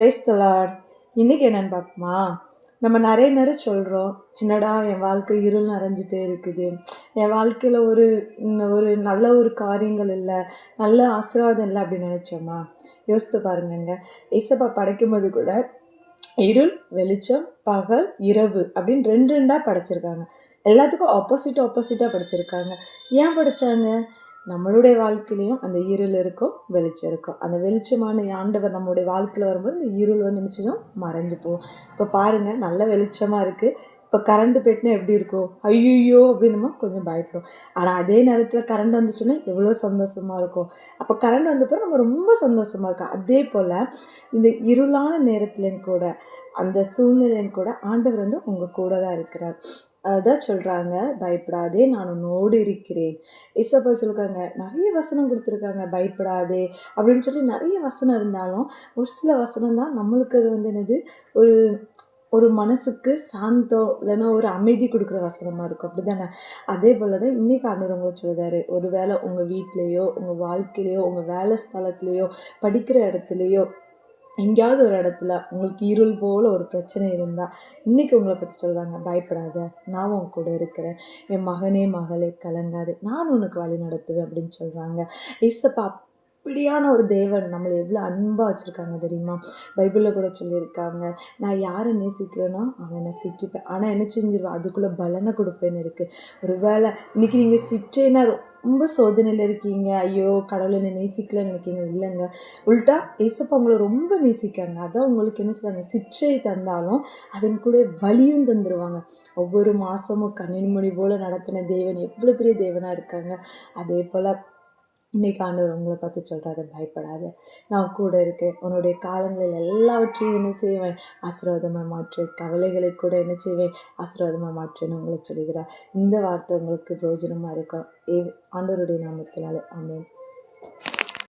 Praise the Lord. இன்னைக்கு என்னன்னு பார்ப்போமா? நம்ம நிறைய நேரம் சொல்கிறோம், என்னடா என் வாழ்க்கை இருள் நிறைஞ்சு போயிருக்குது, என் வாழ்க்கையில் ஒரு நல்ல ஒரு காரியங்கள் இல்லை, நல்ல ஆசீர்வாதம் இல்லை அப்படின்னு நினச்சோமா? யோசித்து பாருங்கங்க. ஏசப்பா படைக்கும்போது கூட இருள், வெளிச்சம், பகல், இரவு அப்படின்னு ரெண்டு ரெண்டாக படைச்சிருக்காங்க. எல்லாத்துக்கும் ஆப்போசிட்டாக படைச்சிருக்காங்க. ஏன் படைச்சாங்க? நம்மளுடைய வாழ்க்கையிலையும் அந்த இருள் இருக்கும், வெளிச்சம் இருக்கும். அந்த வெளிச்சமான ஆண்டவர் நம்மளுடைய வாழ்க்கையில் வரும்போது இந்த இருள் நினச்சதும் மறைஞ்சு போகும். இப்போ பாருங்கள், நல்ல வெளிச்சமாக இருக்குது. இப்போ கரண்ட்டு போயிட்டுனா எப்படி இருக்கும்? ஐயோ அப்படின்னு நம்ம கொஞ்சம் பயப்படும். ஆனால் அதே நேரத்தில் கரண்ட் வந்துச்சுன்னா எவ்வளோ சந்தோஷமாக இருக்கும். அப்போ கரண்ட் வந்த பிறகு நம்ம ரொம்ப சந்தோஷமாக இருக்கும். அதே போல் இந்த இருளான நேரத்துலையும் கூட, அந்த சூழ்நிலையும் கூட ஆண்டவர் உங்கள் கூட தான் இருக்கிறார். அதான் சொல்கிறாங்க, பயப்படாதே நான் உன்னோடு இருக்கிறேன். ஏசப்பா சொல்லிருக்காங்க, நிறைய வசனம் கொடுத்துருக்காங்க, பயப்படாதே அப்படின்னு சொல்லி நிறைய வசனம் இருந்தாலும் ஒரு சில வசனம் தான் நம்மளுக்கு அது என்னது, ஒரு ஒரு மனசுக்கு சாந்தம் இல்லைன்னா ஒரு அமைதி கொடுக்குற வசனமாக இருக்கும். அப்படி தானே? அதே போல் தான் இன்றைக்கி ஆண்டவர் உங்களை சொல்லுதாரு. ஒரு வேளை உங்கள் வீட்லேயோ, உங்கள் வாழ்க்கையிலையோ, உங்கள் வேலை ஸ்தலத்துலேயோ, படிக்கிற இடத்துலையோ, எங்கேயாவது ஒரு இடத்துல உங்களுக்கு இருள் போல் ஒரு பிரச்சனை இருந்தால் இன்றைக்கி உங்களை பற்றி சொல்கிறாங்க, பயப்படாத, நான் உன் கூட இருக்கிறேன், என் மகனே மகளே கலங்காதே, நான் உனக்கு வழி நடத்துவேன் அப்படின்னு சொல்கிறாங்க. ஏசப்பா அப்படியான ஒரு தேவன் நம்மளை எவ்வளோ அன்பாக வச்சுருக்காங்க தெரியுமா? பைபிளில் கூட சொல்லியிருக்காங்க, நான் யாரை நேசிக்கிறேனோ அவனை சிற்றிப்பேன், ஆனால் என்ன செஞ்சிருவேன், அதுக்குள்ளே பலனை கொடுப்பேன்னு இருக்குது. ஒரு வேளை இன்றைக்கி நீங்கள் சிற்றேன்னா ரொம்ப சோதனையில் இருக்கீங்க, ஐயோ கடவுளை என்னை நேசிக்கலன்னு நினைக்கிங்க. இல்லைங்க, உள்ட்டா ஏசப்பா உங்களை ரொம்ப நேசிக்காங்க. அதான் உங்களுக்கு என்ன செய்வாங்க, சிற்றை தந்தாலும் அதன் கூட வலியும் தந்துடுவாங்க. ஒவ்வொரு மாதமும் கண்ணின்மொழி போல் நடத்தின தேவன் எவ்வளோ பெரிய தேவனாக இருக்காங்க. அதே போல் இன்னைக்கு ஆண்டவர் உங்களை பார்த்து சொல்கிறாரு, பயப்படாத, நான் கூட இருக்கேன், உன்னுடைய காலங்களில் எல்லாவற்றையும் என்ன செய்வேன், ஆசீர்வாதமாக மாற்றுவேன், கவலைகளை கூட என்ன செய்வேன், ஆசீர்வாதமாக மாற்றுவேன்னு உங்களை சொல்கிறார். இந்த வார்த்தை உங்களுக்கு பிரயோஜனமாக இருக்கும். ஆண்டவருடைய நாமத்தினாலே ஆமென்.